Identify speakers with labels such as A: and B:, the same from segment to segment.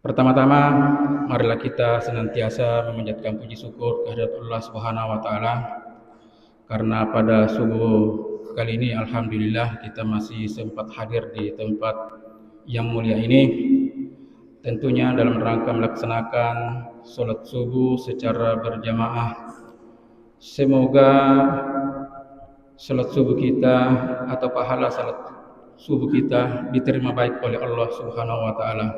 A: Pertama-tama, marilah kita senantiasa memanjatkan puji syukur kehadirat Allah Subhanahu wa taala karena pada subuh kali ini alhamdulillah kita masih sempat hadir di tempat yang mulia ini, tentunya dalam rangka melaksanakan sholat subuh secara berjamaah. Semoga sholat subuh kita atau pahala sholat subuh kita diterima baik oleh Allah Subhanahu wa taala.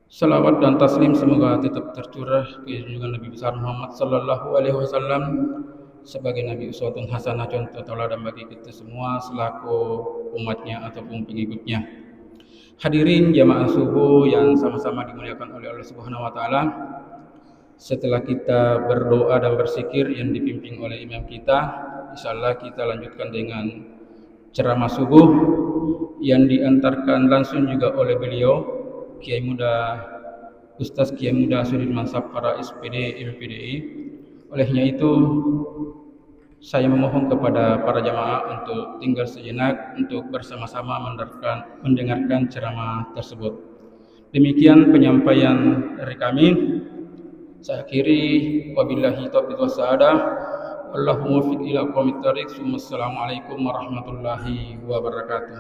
A: Salawat dan taslim semoga tetap tercurah ke junjungan Nabi besar Muhammad sallallahu alaihi wasallam sebagai Nabi uswatun hasanah, contoh tauladan bagi kita semua selaku umatnya ataupun pengikutnya. Hadirin jamaah subuh yang sama-sama dimuliakan oleh Allah Subhanahu wa taala. Setelah kita berdoa dan berzikir yang dipimpin oleh imam kita, insyaallah kita lanjutkan dengan ceramah subuh yang diantarkan langsung juga oleh beliau Kiai Muda Ustaz Kiai Muda Sudirman Sapara SPD MPDI. Olehnya itu saya memohon kepada para jamaah untuk tinggal sejenak untuk bersama-sama mendengarkan ceramah tersebut. Demikian penyampaian dari kami. Saya akhiri wabillahi taufiq wassadah. Allahumma muwaffiq ila aqwamit thariq. Wassalamualaikum warahmatullahi wabarakatuh.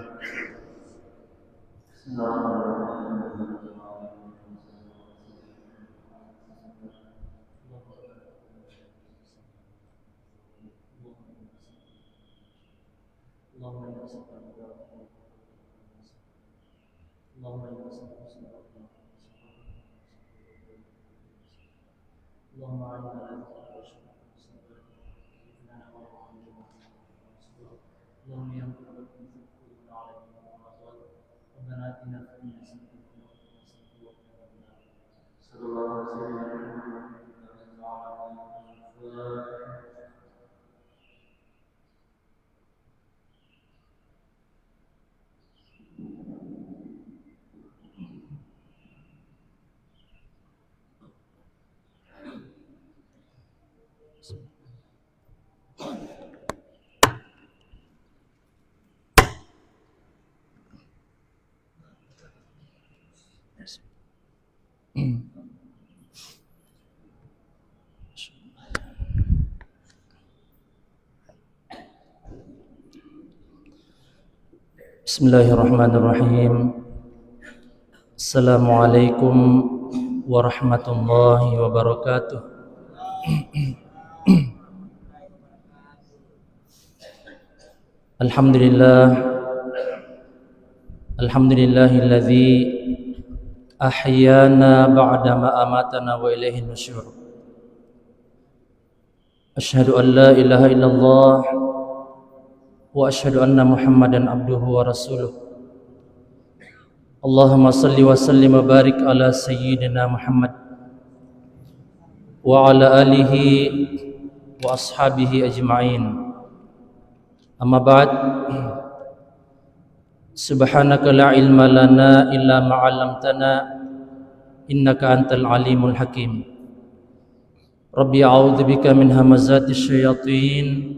B: Bismillahirrahmanirrahim. Assalamualaikum warahmatullahi wabarakatuh. Alhamdulillahilladzi ahyana ba'dama amatana wa ilaihin nusyur. Asyhadu an la ilaha illallah wa asyhadu anna Muhammadan abduhu wa rasuluh. Allahumma salli wa sallim wa barik ala sayyidina Muhammad wa ala alihi wa ashabihi ajma'in. Amma ba'd. Subhanaka la ilma lana illa ma 'allamtana innaka antal alimul hakim. Rabbi a'udzu bika min hamazatis syayatin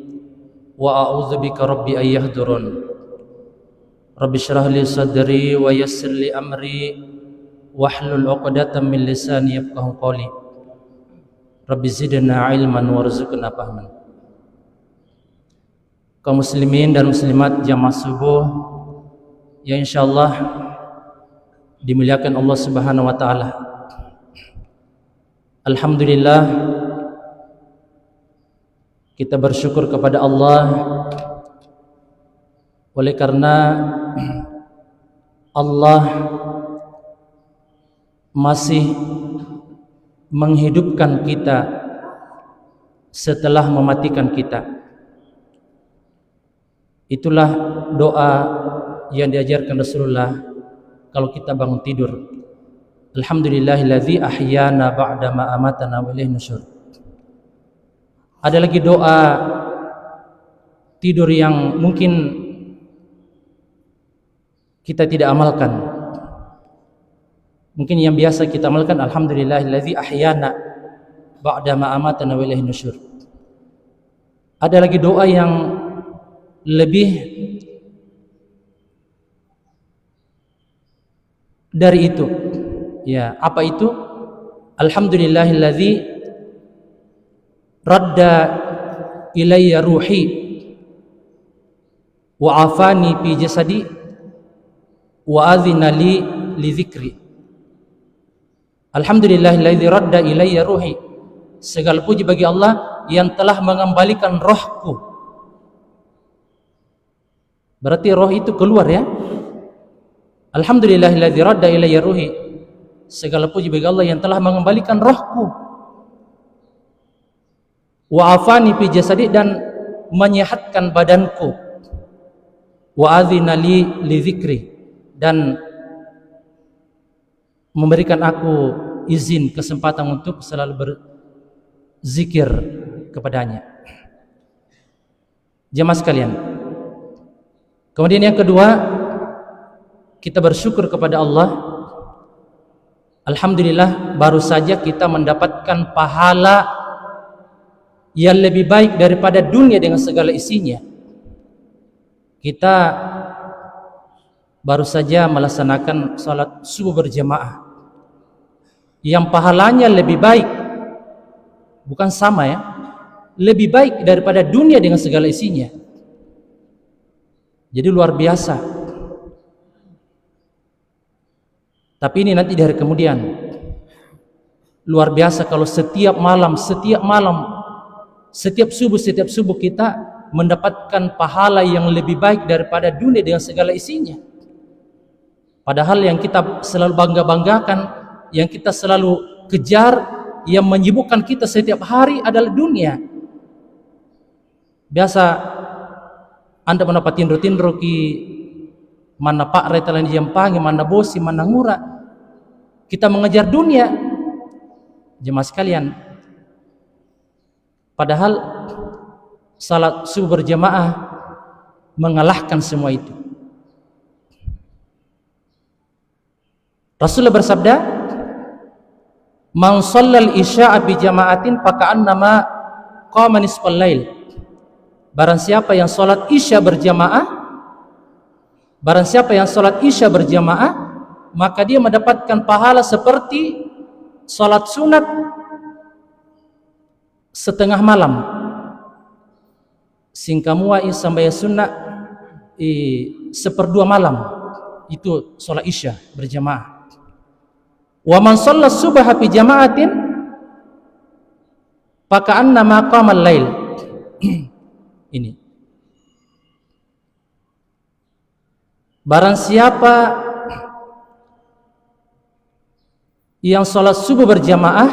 B: wa a'udzu bika rabbi ay yahdurun. Rabbi shrah li sadri wa yassir li amri wahlul 'uqdatam min lisani yafqahu qawli. Rabbi zidna ilman warzuqna fahman. Kaum muslimin dan muslimat jamaah subuh yang insyaallah dimuliakan Allah Subhanahu wa taala. Alhamdulillah kita bersyukur kepada Allah oleh karena Allah masih menghidupkan kita setelah mematikan kita. Itulah doa yang diajarkan Rasulullah kalau kita bangun tidur. Alhamdulillahilladzi ahyana ba'dama amatana wa ilaihin nusyur. Ada lagi doa tidur yang mungkin kita tidak amalkan. Mungkin yang biasa kita amalkan, alhamdulillahillazi ahyana ba'da ma amatana wa ilaihin nusyur. Ada lagi doa yang lebih dari itu. Ya, apa itu? Alhamdulillahillazi radda ilayya ruhi wa afani fi jasadi wa adhina li dzikri. Alhamdulillahillazi radda ilayya ruhi. Segala puji bagi Allah yang telah mengembalikan rohku. Berarti roh itu keluar ya. Alhamdulillahillazi radda ilayya ruhi. Segala puji bagi Allah yang telah mengembalikan rohku. Wa afani fi jasadi, dan menyehatkan badanku. Wa adzina li dzikri, dan memberikan aku izin, kesempatan untuk selalu berzikir kepadanya. Jemaah sekalian, kemudian yang kedua, kita bersyukur kepada Allah. Alhamdulillah, baru saja kita mendapatkan pahala yang lebih baik daripada dunia dengan segala isinya. Kita baru saja melaksanakan salat subuh berjamaah yang pahalanya lebih baik, bukan sama ya, lebih baik daripada dunia dengan segala isinya. Jadi luar biasa. Tapi ini nanti di hari kemudian. Luar biasa kalau setiap malam, setiap subuh kita mendapatkan pahala yang lebih baik daripada dunia dengan segala isinya. Padahal yang kita selalu bangga-banggakan, yang kita selalu kejar, yang menyibukkan kita setiap hari adalah dunia. Biasa Anda mendapat tindro-tindro ki mana pak retalan jampangi, mana bosi, mana ngura. Kita mengejar dunia. Jemaah sekalian, padahal salat subuh berjamaah mengalahkan semua itu. Rasulullah bersabda, "Man shallal isya'a bi jama'atin faka'annama qama nisfal lail." Barang siapa yang salat isya berjamaah, maka dia mendapatkan pahala seperti salat sunat setengah malam. Singkamua sampai sunnah seperdua malam, itu salat isya berjamaah. Wa man shalla subha fi jama'atin faka'annama qama al-lail. Ini. Barang siapa yang sholat subuh berjamaah,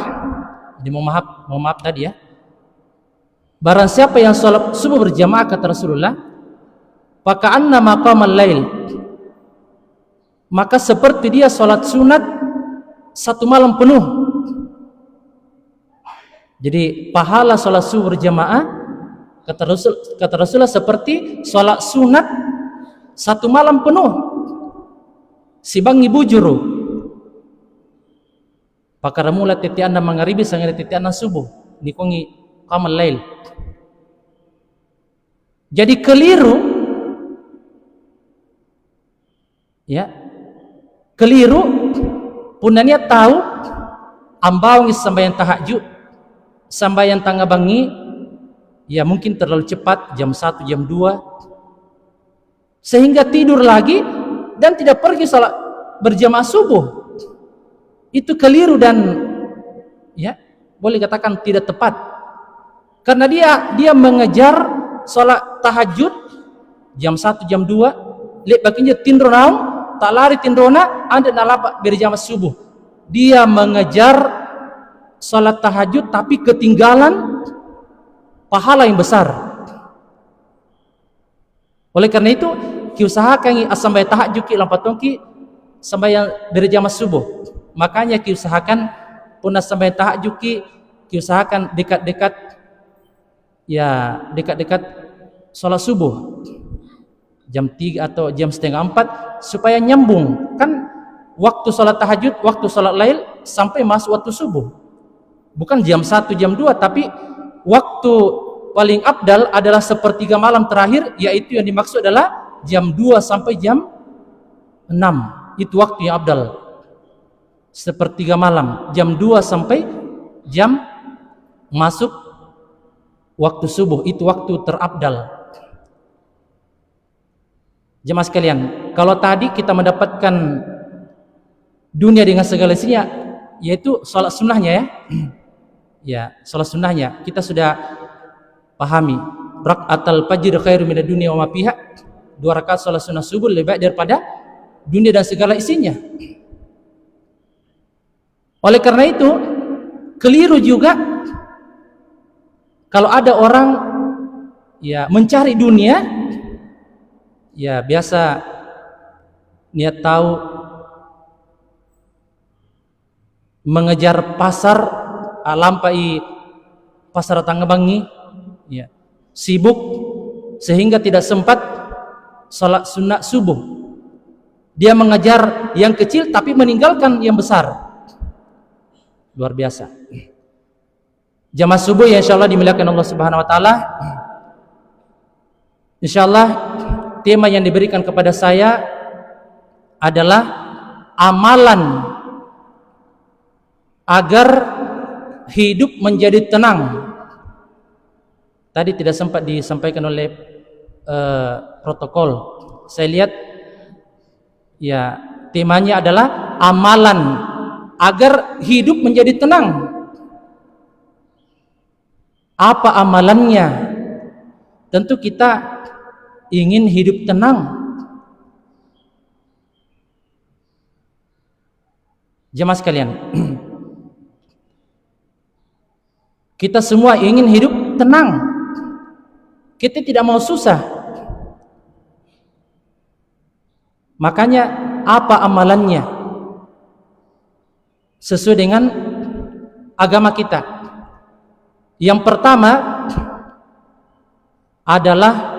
B: ini mohon maaf tadi ya. Barang siapa yang sholat subuh berjamaah, kata Rasulullah, faka'annama qamal lail, maka seperti dia sholat sunat satu malam penuh. Jadi pahala sholat subuh berjamaah, kata Rasulullah, seperti sholat sunat satu malam penuh. Sibangi bujuru pakara mula titi anda mangaribi sangat titi anda subuh nikongi qamal lail. Jadi keliru ya, keliru punanya tahu ambau sambayan tahajud, sambayan tangga bangi ya mungkin terlalu cepat, jam 1 jam 2, sehingga tidur lagi dan tidak pergi salat berjamaah subuh. Itu keliru dan ya boleh katakan tidak tepat, karena dia mengejar salat tahajud jam 1 jam 2, lek baginya tindro naung tak lari tindrona anda nalapa berjamaah subuh. Dia mengejar salat tahajud tapi ketinggalan pahala yang besar. Oleh karena itu kiusahakan sampai tahajud ki lampatongki sampai berjamaah subuh. Makanya kiusahakan punah sampai tahajud kiusahakan dekat-dekat sholat subuh jam 3 atau jam setengah 4 supaya nyambung. Kan waktu sholat tahajud, waktu sholat lail sampai masuk waktu subuh. Bukan jam 1, jam 2, tapi waktu paling afdal adalah sepertiga malam terakhir, yaitu yang dimaksud adalah jam 2 sampai jam 6. Itu waktu yang afdal. Sepertiga malam, jam 2 sampai jam masuk waktu subuh, itu waktu terafdal. Jemaah sekalian, kalau tadi kita mendapatkan dunia dengan segala isinya, yaitu sholat sunnahnya ya. Ya, sholat sunnahnya kita sudah pahami. Rak'atul fajr khairu minad dunya wa ma fiha. 2 rakaat sholat sunnah subuh lebih baik daripada dunia dan segala isinya. Oleh karena itu, keliru juga kalau ada orang ya mencari dunia, ya biasa niat tahu mengejar pasar, lampai pasar Tanggabangi, ya, sibuk sehingga tidak sempat salat sunat subuh. Dia mengejar yang kecil tapi meninggalkan yang besar. Luar biasa. Jamaah subuh ya insyaallah dimuliakan Allah Subhanahu wa taala. Insyaallah tema yang diberikan kepada saya adalah amalan agar hidup menjadi tenang. Tadi tidak sempat disampaikan oleh protokol. Saya lihat ya temanya adalah amalan agar hidup menjadi tenang. Apa amalannya? Tentu kita ingin hidup tenang. Jemaah sekalian, kita semua ingin hidup tenang. Kita tidak mau susah. Makanya apa amalannya? Sesuai dengan agama kita. Yang pertama adalah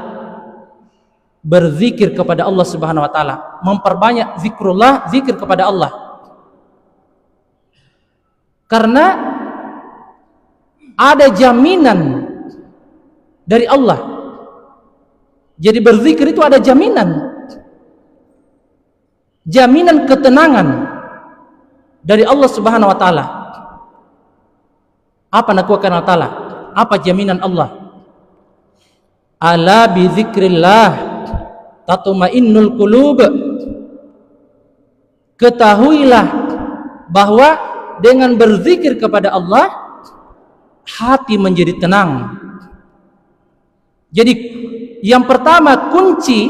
B: berzikir kepada Allah Subhanahu wa taala, memperbanyak zikrullah, zikir kepada Allah. Karena ada jaminan dari Allah. Jadi berzikir itu ada jaminan. Jaminan ketenangan dari Allah Subhanahu wa taala. Apa nakwakan Allah taala? Apa jaminan Allah? Ala bi dzikrillah tatmainnul qulub. Ketahuilah bahwa dengan berzikir kepada Allah hati menjadi tenang. Jadi yang pertama kunci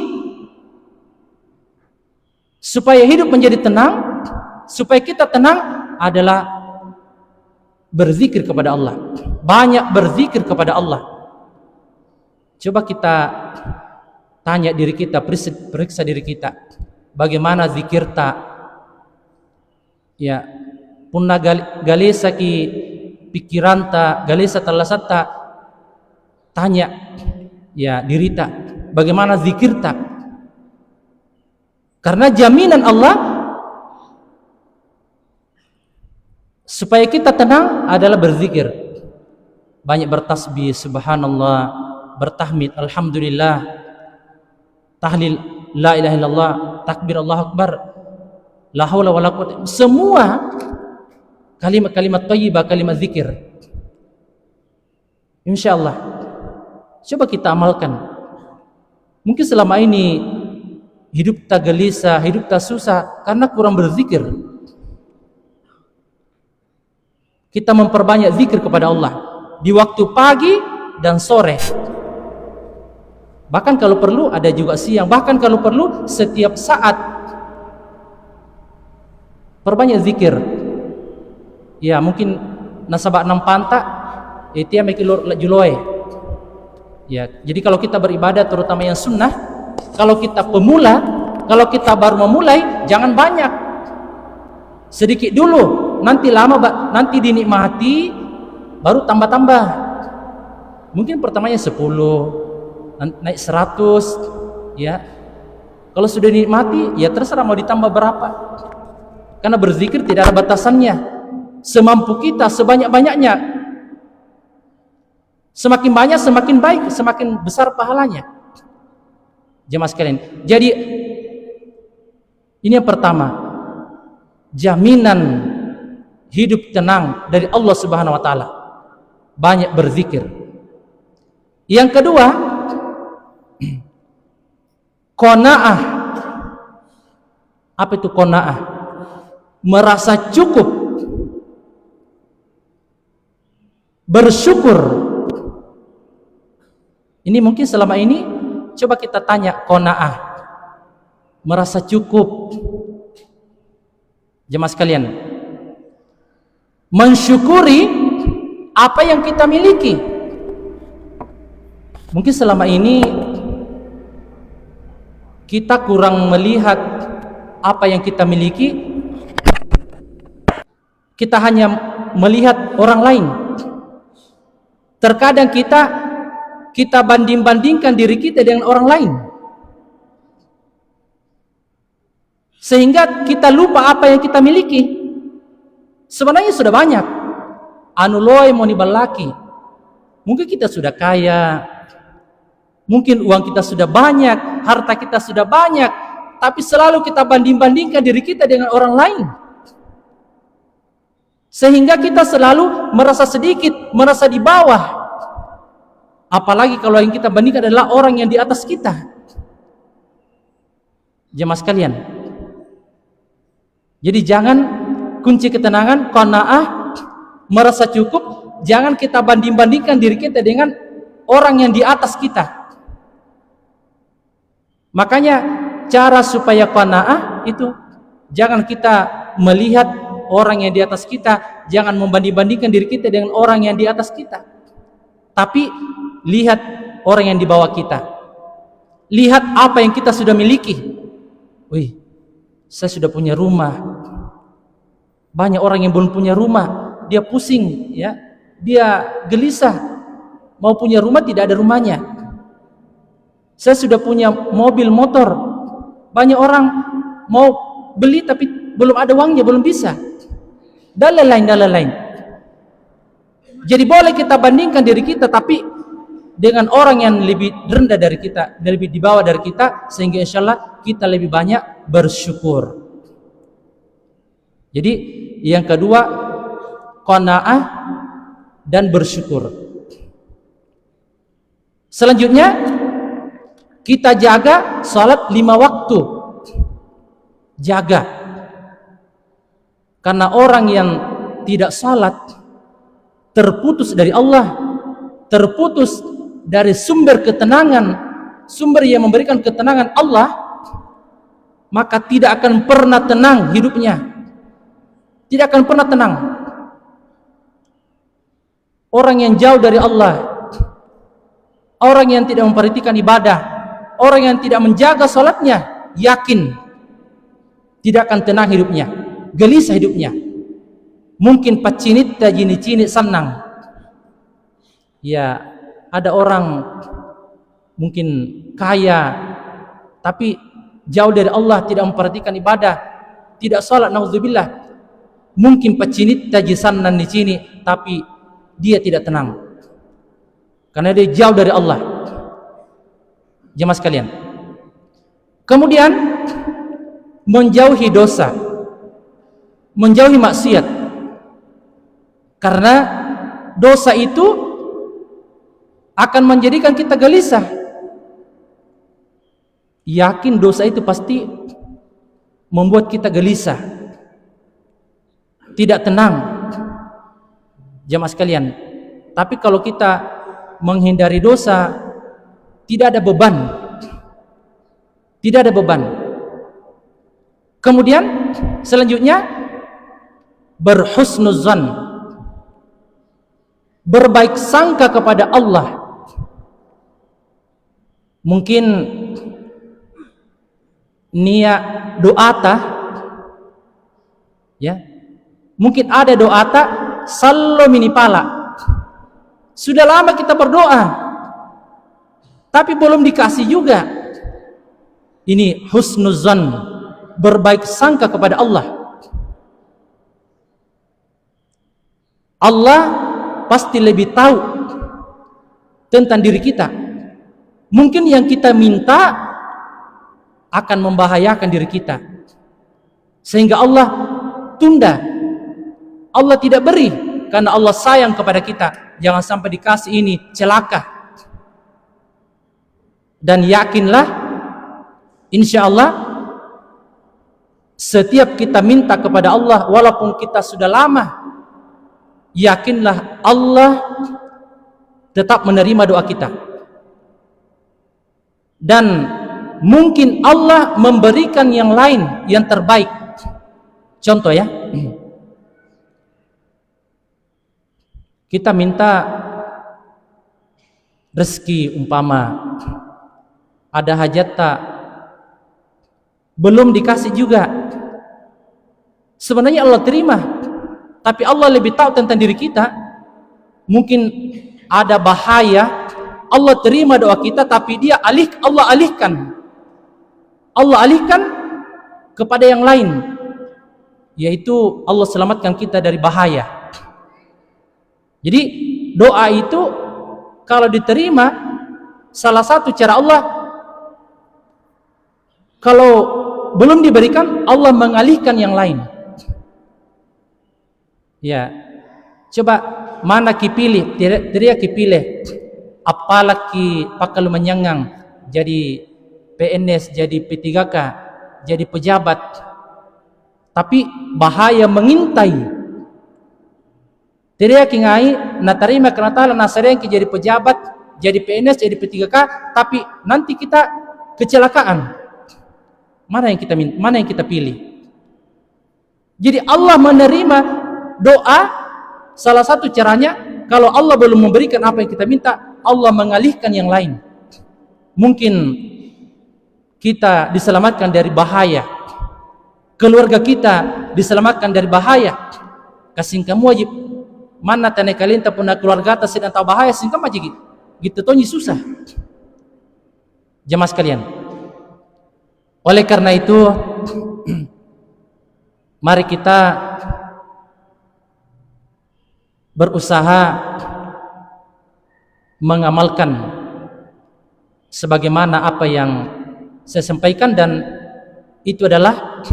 B: supaya hidup menjadi tenang, supaya kita tenang adalah berzikir kepada Allah. Banyak berzikir kepada Allah. Coba kita tanya diri kita, periksa diri kita. Bagaimana zikir tak? Ya, punna galesa ki pikiran tak, galesa talasata, tanya ya diri tak, bagaimana zikir tak? Karena jaminan Allah supaya kita tenang adalah berzikir. Banyak bertasbih, subhanallah, bertahmid, alhamdulillah, tahlil, la ilaha illallah, takbir Allahu akbar, la haula wala quwwata. Semua kalimat-kalimat thayyibah, kalimat zikir. Insyaallah coba kita amalkan. Mungkin selama ini hidup tak gelisah, hidup tak susah karena kurang berzikir. Kita memperbanyak zikir kepada Allah di waktu pagi dan sore. Bahkan kalau perlu ada juga siang, bahkan kalau perlu setiap saat. Perbanyak zikir. Ya, mungkin nasabak 6 panta itu yang mikir juloe. Ya, jadi kalau kita beribadah terutama yang sunnah, kalau kita pemula, kalau kita baru memulai, jangan banyak. Sedikit dulu, nanti lama, nanti dinikmati, baru tambah-tambah. Mungkin pertamanya 10, naik 100, ya. Kalau sudah dinikmati, ya terserah mau ditambah berapa. Karena berzikir tidak ada batasannya. Semampu kita, sebanyak-banyaknya. Semakin banyak, semakin baik, semakin besar pahalanya. Jemaah sekalian. Jadi ini yang pertama, jaminan hidup tenang dari Allah Subhanahu wa taala. Banyak berzikir. Yang kedua, qanaah. Apa itu qanaah? Merasa cukup, bersyukur. Ini mungkin selama ini coba kita tanya qanaah, merasa cukup. Jemaah sekalian, mensyukuri apa yang kita miliki. Mungkin selama ini kita kurang melihat apa yang kita miliki. Kita hanya melihat orang lain. Terkadang kita banding-bandingkan diri kita dengan orang lain, sehingga kita lupa apa yang kita miliki. Sebenarnya sudah banyak. Anu loe mau nibalaki. Mungkin kita sudah kaya, mungkin uang kita sudah banyak, harta kita sudah banyak, tapi selalu kita banding-bandingkan diri kita dengan orang lain, sehingga kita selalu merasa sedikit, merasa di bawah. Apalagi kalau yang kita bandingkan adalah orang yang di atas kita. Jemaah sekalian, jadi jangan, kunci ketenangan qanaah, merasa cukup, jangan kita banding-bandingkan diri kita dengan orang yang di atas kita. Makanya cara supaya qanaah itu, jangan kita melihat orang yang di atas kita, jangan membanding-bandingkan diri kita dengan orang yang di atas kita, tapi lihat orang yang di bawah kita. Lihat apa yang kita sudah miliki. Wih, saya sudah punya rumah. Banyak orang yang belum punya rumah, dia pusing, ya, dia gelisah, mau punya rumah tidak ada rumahnya. Saya sudah punya mobil, motor. Banyak orang mau beli tapi belum ada uangnya, belum bisa. Dan lain-lain. Jadi boleh kita bandingkan diri kita, tapi dengan orang yang lebih rendah dari kita, lebih di bawah dari kita, sehingga insya Allah kita lebih banyak bersyukur. Jadi yang kedua, qanaah dan bersyukur. Selanjutnya, kita jaga salat 5 waktu. Jaga. Karena orang yang tidak salat terputus dari Allah, terputus dari sumber ketenangan, sumber yang memberikan ketenangan Allah, maka tidak akan pernah tenang hidupnya. Tidak akan pernah tenang. Orang yang jauh dari Allah, orang yang tidak memperhatikan ibadah, orang yang tidak menjaga salatnya, yakin tidak akan tenang hidupnya, gelisah hidupnya. Mungkin pacinit tajini-cini senang. Ya, ada orang mungkin kaya tapi jauh dari Allah, tidak memperhatikan ibadah, tidak salat, nauzubillah. Mungkin pacinit tajisannan di sini, tapi dia tidak tenang karena dia jauh dari Allah. Jemaah sekalian, kemudian menjauhi dosa, menjauhi maksiat, karena dosa itu akan menjadikan kita gelisah. Yakin dosa itu pasti membuat kita gelisah, tidak tenang. Jemaah sekalian, tapi kalau kita menghindari dosa, tidak ada beban, tidak ada beban. Kemudian selanjutnya, berhusnuzan, berbaik sangka kepada Allah. Mungkin niat doata, ya, mungkin ada doata sallo minipala. Sudah lama kita berdoa, tapi belum dikasih juga. Ini husnuzan, berbaik sangka kepada Allah. Allah pasti lebih tahu tentang diri kita. Mungkin yang kita minta akan membahayakan diri kita, sehingga Allah tunda, Allah tidak beri, karena Allah sayang kepada kita. Jangan sampai dikasih ini celaka. Dan yakinlah, insya Allah, setiap kita minta kepada Allah, walaupun kita sudah lama, yakinlah Allah tetap menerima doa kita. Dan mungkin Allah memberikan yang lain, yang terbaik. Contoh ya, kita minta rezeki, umpama ada hajat tak, belum dikasih juga. Sebenarnya Allah terima, tapi Allah lebih tahu tentang diri kita. Mungkin ada bahaya, Allah terima doa kita, tapi Allah alihkan kepada yang lain, yaitu Allah selamatkan kita dari bahaya. Jadi doa itu kalau diterima, salah satu cara Allah, kalau belum diberikan, Allah mengalihkan yang lain. Ya, coba mana ki pilih, tidak ki pilih, apalagi pakalu menyangang jadi PNS, jadi P3K, jadi pejabat, tapi bahaya mengintai. Tidak kingai na terima karena Ta'ala nasareng jadi pejabat, jadi PNS, jadi P3K, tapi nanti kita kecelakaan. Mana yang kita pilih? Jadi Allah menerima doa, salah satu caranya, kalau Allah belum memberikan apa yang kita minta, Allah mengalihkan yang lain. Mungkin kita diselamatkan dari bahaya, keluarga kita diselamatkan dari bahaya. Kasih kamu wajib mana tane kalian tak pernah keluarga atas sedang tahu bahaya, singkam aja gitu tonyi susah. Jemaah sekalian, oleh karena itu mari kita berusaha mengamalkan sebagaimana apa yang saya sampaikan, dan itu adalah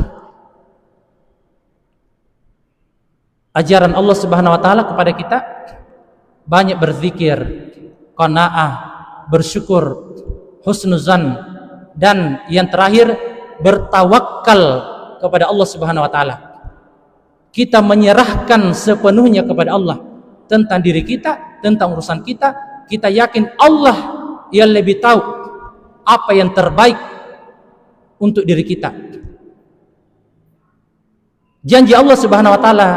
B: ajaran Allah Subhanahu wa taala kepada kita. Banyak berzikir, qanaah, bersyukur, husnuzan, dan yang terakhir bertawakal kepada Allah Subhanahu wa taala. Kita menyerahkan sepenuhnya kepada Allah tentang diri kita, tentang urusan kita. Kita yakin Allah yang lebih tahu apa yang terbaik untuk diri kita. Janji Allah Subhanahu wa taala,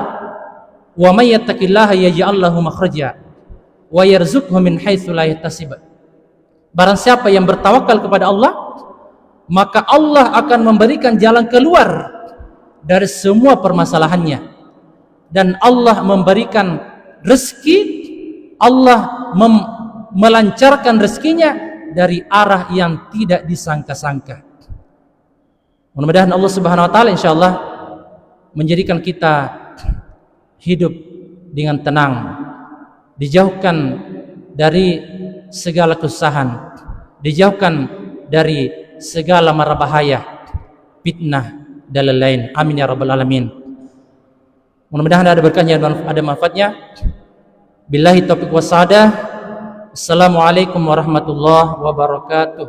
B: wa may yattaqillaha yaj'al lahu makhraja wa yarzuqhu min haitsu la yahtasib. Barang siapa yang bertawakal kepada Allah, maka Allah akan memberikan jalan keluar dari semua permasalahannya, dan Allah memberikan rezeki, Allah melancarkan rezekinya dari arah yang tidak disangka-sangka. Mudah-mudahan Allah Subhanahu wa taala insyaallah menjadikan kita hidup dengan tenang, dijauhkan dari segala kesusahan, dijauhkan dari segala mara bahaya, fitnah dan lain-lain. Amin ya rabbal alamin. Mudah-mudahan ada berkahnya dan ada manfaatnya. Billahi taufiq wassadah. Assalamualaikum warahmatullahi wabarakatuh.